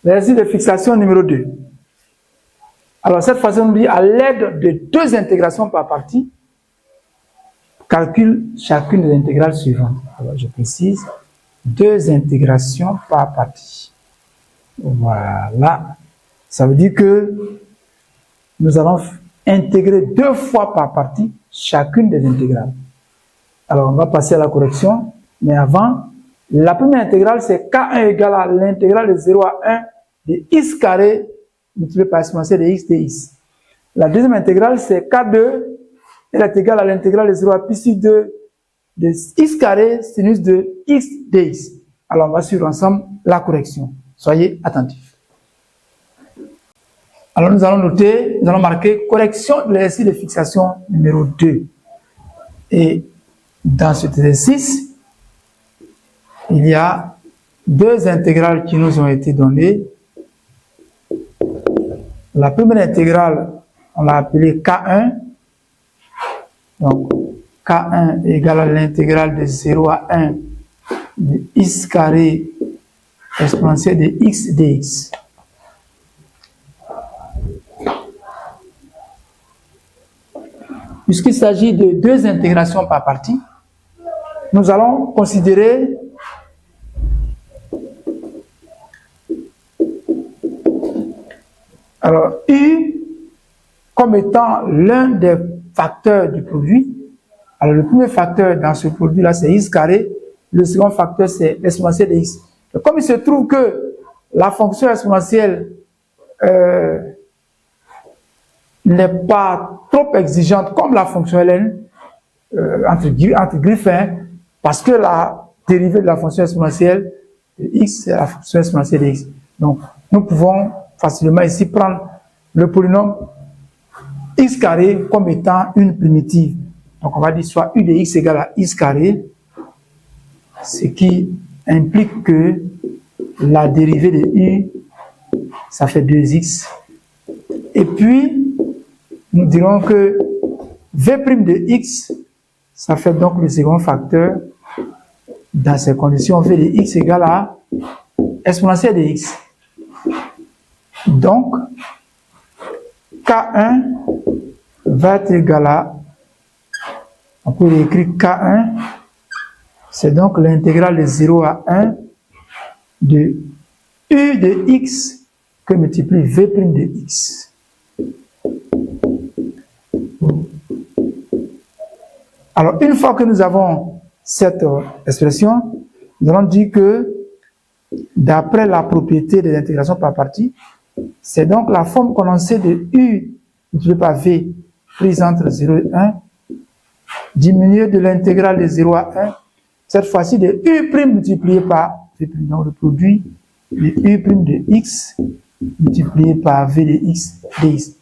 L'exercice de fixation numéro 2. Alors, cette fois-ci, on dit à l'aide de 2 intégrations par partie, calcule chacune des intégrales suivantes. Alors, je précise, 2 intégrations par partie. Voilà. Ça veut dire que nous allons intégrer 2 fois par partie chacune des intégrales. Alors, on va passer à la correction, mais avant, la première intégrale, c'est K1 égale à l'intégrale de 0 à 1 de x carré multiplié par exponentielle de x dx. La deuxième intégrale, c'est K2, elle est égale à l'intégrale de 0 à pi sur 2 de x carré sinus de x dx. Alors, on va suivre ensemble la correction. Soyez attentifs. Alors, nous allons noter, nous allons marquer correction de l'exercice de fixation numéro 2. Et dans cet exercice, il y a 2 intégrales qui nous ont été données. La première intégrale, on l'a appelée K1. Donc, K1 égale à l'intégrale de 0 à 1 de x carré exponentielle de x dx. Puisqu'il s'agit de 2 intégrations par partie, nous allons considérer alors U comme étant l'un des facteurs du produit. Alors le premier facteur dans ce produit-là, c'est x carré. Le second facteur, c'est l'exponentielle de x. Et comme il se trouve que la fonction exponentielle n'est pas trop exigeante comme la fonction ln, entre griffes, parce que la dérivée de la fonction exponentielle de x, c'est la fonction exponentielle de x. Donc, nous pouvons facilement ici prendre le polynôme x carré comme étant une primitive. Donc, on va dire soit u de x égale à x carré, ce qui implique que la dérivée de u, ça fait 2x. Et puis, nous dirons que v' de x, ça fait donc le second facteur. Dans ces conditions, v de x égale à exponentielle de x. Donc, K1 va être égal à, on peut écrire K1, c'est donc l'intégrale de 0 à 1 de u de x que multiplie v' de x. Alors, une fois que nous avons cette expression, nous allons dire que d'après la propriété des intégrations par partie, c'est donc la forme condensée de u multiplié par v prise entre 0 et 1 diminuée de l'intégrale de 0 à 1, cette fois-ci de u' multiplié par v', donc le produit de u' de x multiplié par v de x dx.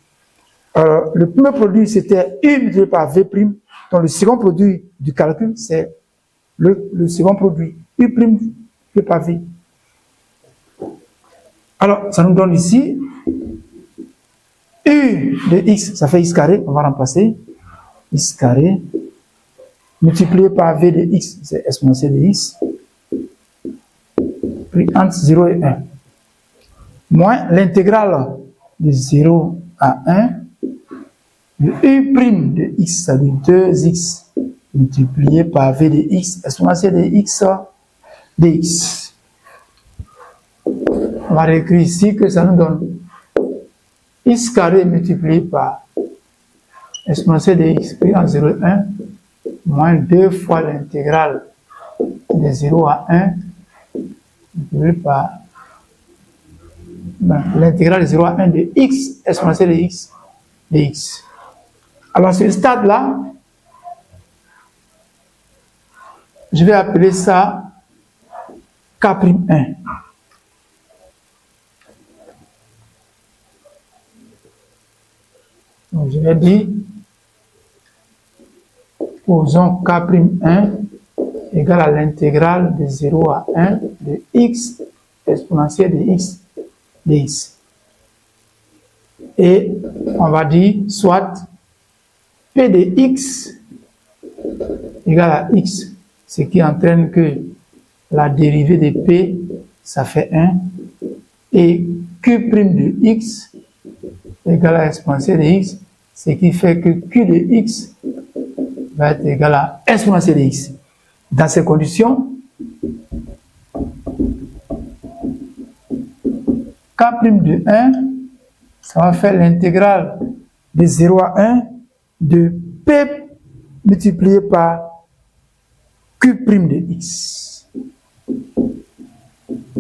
Le premier produit, c'était u multiplié par v', donc le second produit du calcul, c'est le second produit, u' multiplié par v. Alors, ça nous donne ici u de x, ça fait x carré, on va remplacer x carré, multiplié par v de x, c'est exponentielle de x, pris entre 0 et 1, moins l'intégrale de 0 à 1, de u' de x, c'est-à-dire 2x, multiplié par v de x, exponentielle de x dx. On va réécrire ici que ça nous donne x carré multiplié par exponentielle de x pris en 0 et 1 moins 2 fois l'intégrale de 0 à 1 multiplié par l'intégrale de 0 à 1 de x exponentielle de x dx. Alors, ce stade-là, je vais appeler ça K'1. Donc, je vais dire, posons K'1 égale à l'intégrale de 0 à 1 de x exponentielle de x dx. Et on va dire soit p de x égale à x, ce qui entraîne que la dérivée de p, ça fait 1, et Q' de x égale à exponentielle de x, ce qui fait que Q de x va être égal à exponentielle de x. Dans ces conditions, K' de 1, ça va faire l'intégrale de 0 à 1 de P multiplié par Q' de x.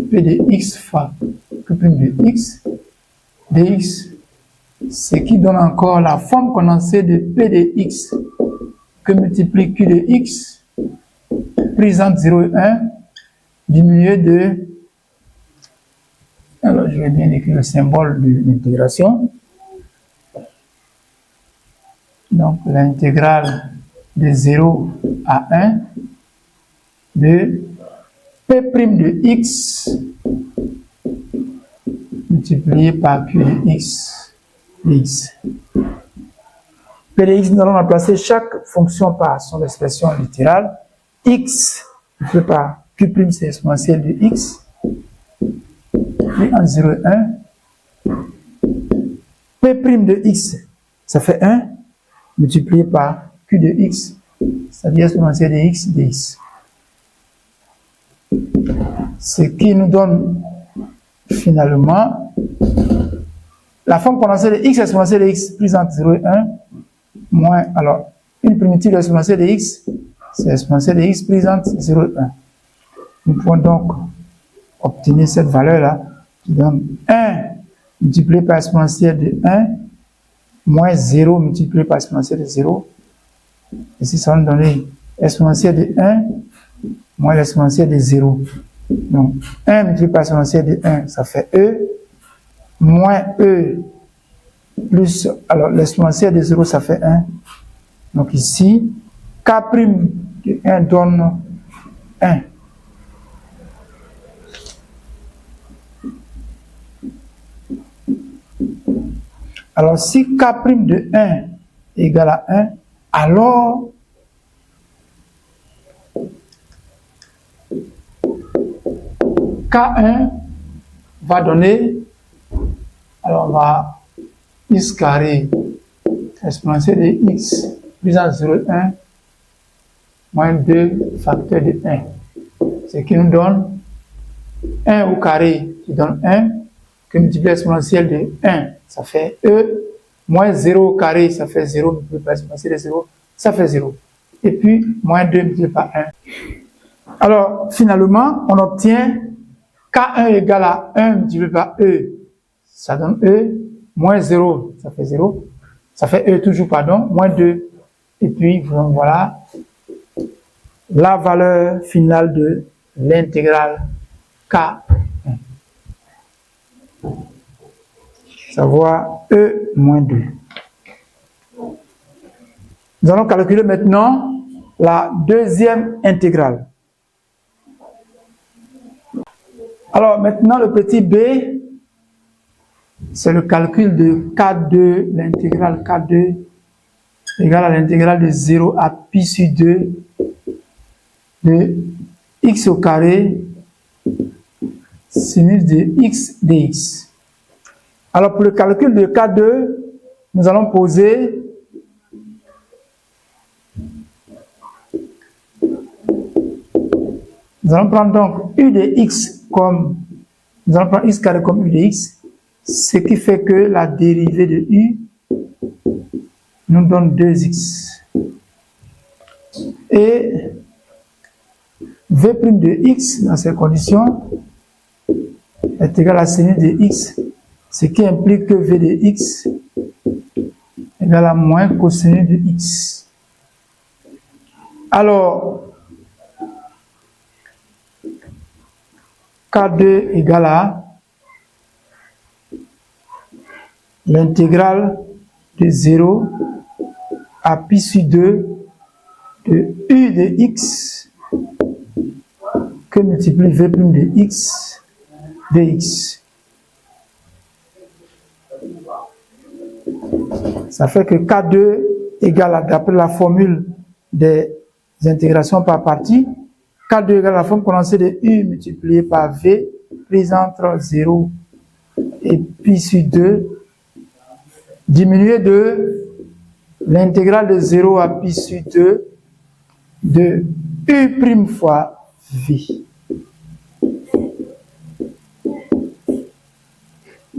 P de x fois Q' de x dx, ce qui donne encore la forme condensée de P de x que multiplie Q de x prise entre 0 et 1 diminué de, alors je vais bien écrire le symbole de l'intégration, donc l'intégrale de 0 à 1 de P' de x multiplié par Q de x dx. P de x, nous allons remplacer chaque fonction par son expression littérale. X multiplié par Q', c'est exponentielle de x, puis en 0 et 1. P' de x, ça fait 1, multiplié par Q de x, c'est-à-dire exponentielle de x dx. Ce qui nous donne finalement la forme condensée de x exponentielle de x prise entre 0 et 1, moins, alors, une primitive exponentielle de x, c'est exponentielle de x prise entre 0 et 1. Nous pouvons donc obtenir cette valeur-là qui donne 1 multiplié par exponentielle de 1 moins 0 multiplié par exponentielle de 0. Ici, ça va nous donner exponentielle de 1 moins l'exponentielle de 0. Donc, 1 multiplié par exponentielle de 1, ça fait E, moins E, plus, alors l'exponentielle de 0, ça fait 1. Donc ici, K' de 1 donne 1. Alors, si K' de 1 égale à 1, alors K1 va donner, alors on va x carré exponentielle de x puissance 0,1 moins 2 facteur de 1. Ce qui nous donne 1 au carré qui donne 1, que multiplié exponentielle de 1, ça fait E, moins 0 au carré, ça fait 0, multiplié par exponentielle de 0, ça fait 0. Et puis, moins 2 multiplié par 1. Alors, finalement, on obtient K1 égale à 1 multiplié par E, ça donne E, moins 0, ça fait 0, ça fait E toujours, pardon, moins 2. Et puis, voilà la valeur finale de l'intégrale K1. Savoir E moins 2. Nous allons calculer maintenant la deuxième intégrale. Alors maintenant le petit b, c'est le calcul de K2, l'intégrale K2 égale à l'intégrale de 0 à pi sur 2 de x au carré sinus de x dx. Alors pour le calcul de K2, nous allons poser nous allons prendre donc u de x comme, nous allons prendre x carré comme u de x, ce qui fait que la dérivée de u nous donne 2x. Et v' de x dans ces conditions est égal à sinus de x, ce qui implique que v de x est égal à moins cosinus de x. Alors, K2 égale à l'intégrale de 0 à pi sur 2 de u de x que multiplie v' de x dx. Ça fait que K2 égale à, d'après la formule des intégrations par partie, K2 égale à la forme condensée de u multiplié par v prise entre 0 et pi sur 2 diminué de l'intégrale de 0 à pi sur 2 de U' fois V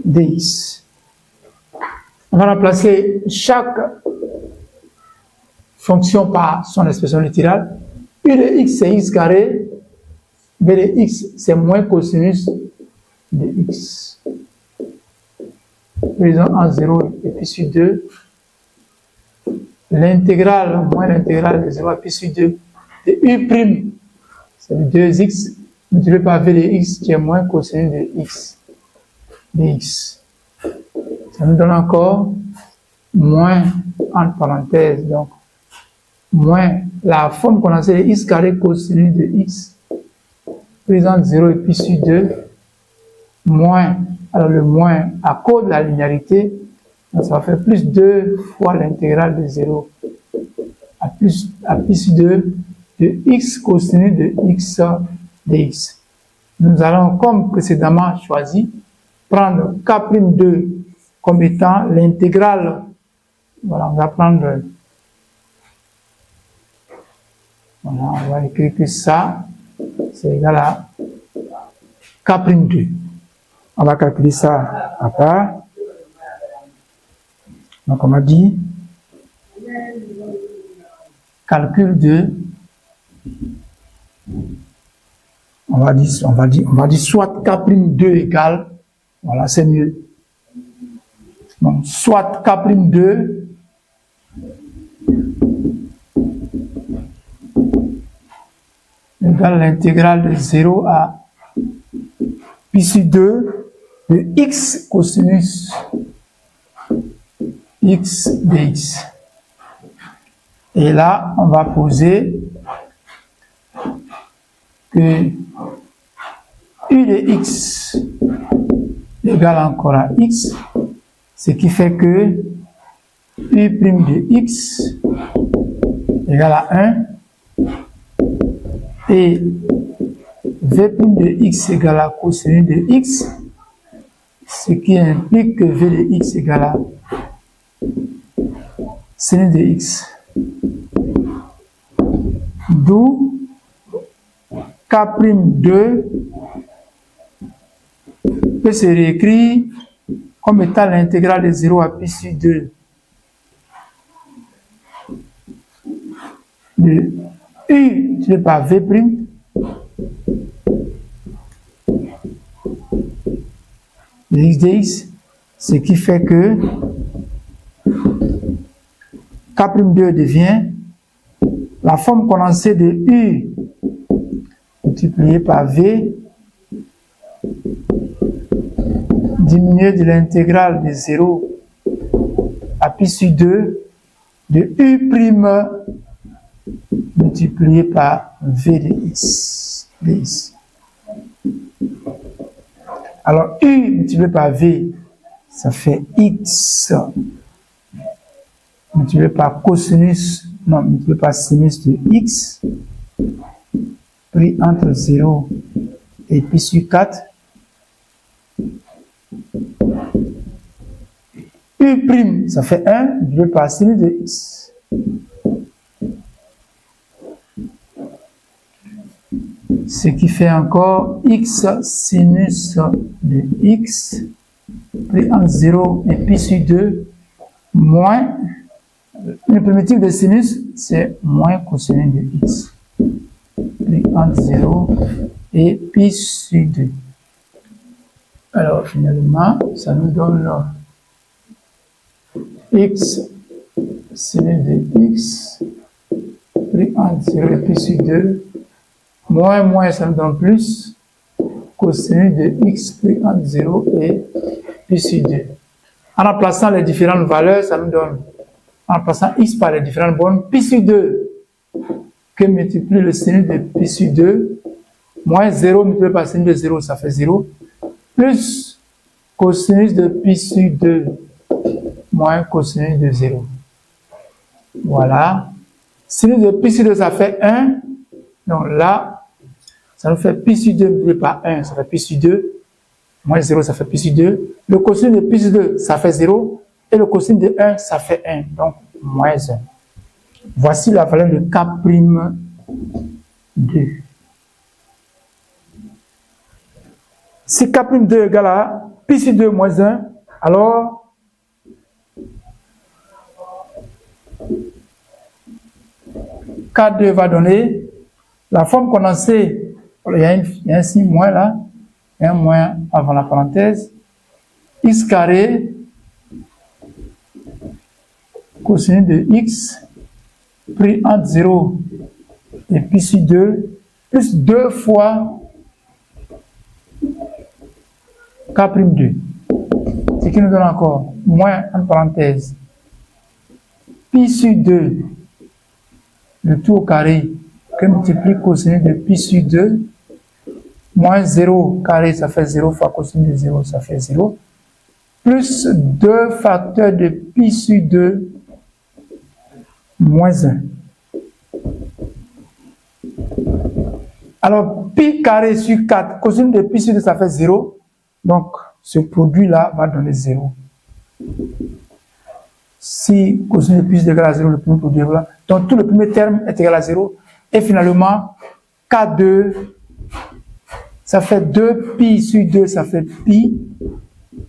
dx. On va remplacer chaque fonction par son expression littérale. U de x c'est x carré, b de x c'est moins cosinus de x. Prenons en 0 et pi sur 2. L'intégrale moins l'intégrale de 0 à pi sur 2 de U', c'est le 2x, multiplié par v de x qui est moins cosinus de x dx. Ça nous donne encore moins entre parenthèses, donc moins la forme condensée de x carré cosinus de x présente 0 et pi sur 2 moins, alors le moins à cause de la linéarité, donc ça va faire plus 2 fois l'intégrale de 0 à pi sur 2 de x cosinus de x dx. Nous allons, comme précédemment choisi, prendre k'2 comme étant l'intégrale. Voilà, on va prendre, voilà, on va écrire que ça, c'est égal à k'2. On va calculer ça à part. Donc, on a dit calcul de, on va dire soit k'2 égale, voilà, c'est mieux. Donc, soit k'2 égale l'intégrale de 0 à pi sur 2 de x cosinus x dx. Et là, on va poser que u de x égale encore à x, ce qui fait que u' de x égale à 1 et v' de x égale à cosinus de x, ce qui implique que v de x égale à sinus de x. D'où k'2 peut se réécrire comme étant l'intégrale de 0 à pi sur 2 de u multiplié par v' de x dx, ce qui fait que k'2 devient la forme condensée de u multiplié par v diminué de l'intégrale de 0 à pi sur 2 de u' multiplié par v de x dx. Alors u multiplié par v, ça fait x multiplié par cosinus, non, multiplié par sinus de x pris entre 0 et pi sur 4. U', ça fait 1 multiplié par sinus de x. Ce qui fait encore x sinus de x pris entre 0 et pi sur 2 moins le primitif de sinus, c'est moins cosinus de x pris entre 0 et pi sur 2. Alors finalement, ça nous donne x sinus de x pris entre 0 et pi sur 2 moins ça nous donne plus cosinus de x pris entre 0 et pi sur 2. En remplaçant les différentes valeurs, ça nous donne, en remplaçant x par les différentes bornes, pi sur 2 que multiplie le sinus de pi sur 2 moins 0 multiplié par sinus de 0, ça fait 0, plus cosinus de pi sur 2 moins cosinus de 0. Voilà. Sinus de pi sur 2, ça fait 1. Donc là, ça nous fait pi sur 2 multiplié par 1, ça fait pi sur 2. Moins 0, ça fait pi sur 2. Le cosinus de pi sur 2, ça fait 0. Et le cosinus de 1, ça fait 1. Donc, moins 1. Voici la valeur de K'2. Si K'2 est égal à pi sur 2 moins 1, alors K2 va donner la forme condensée. Il y a un signe moins là. Il y a un moins avant la parenthèse. X carré cosinus de X pris entre 0 et pi sur 2 plus 2 fois K'2. Ce qui nous donne encore moins entre parenthèses pi sur 2 le tout au carré que multiplie cosinus de pi sur 2 moins 0 carré, ça fait 0 fois cosinus de 0, ça fait 0, plus 2 facteurs de pi sur 2 moins 1. Alors, pi carré sur 4, cosinus de pi sur 2, ça fait 0. Donc, ce produit-là va donner 0. Si cosinus de pi sur 2 est égal à 0, le premier produit est là. Donc, tout le premier terme est égal à 0. Et finalement, K2, ça fait 2 pi sur 2, ça fait pi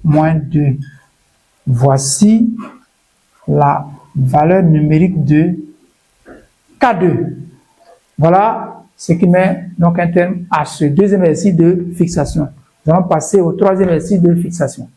moins 2. Voici la valeur numérique de K2. Voilà ce qui met donc un terme à ce deuxième exercice de fixation. Nous allons passer au troisième exercice de fixation.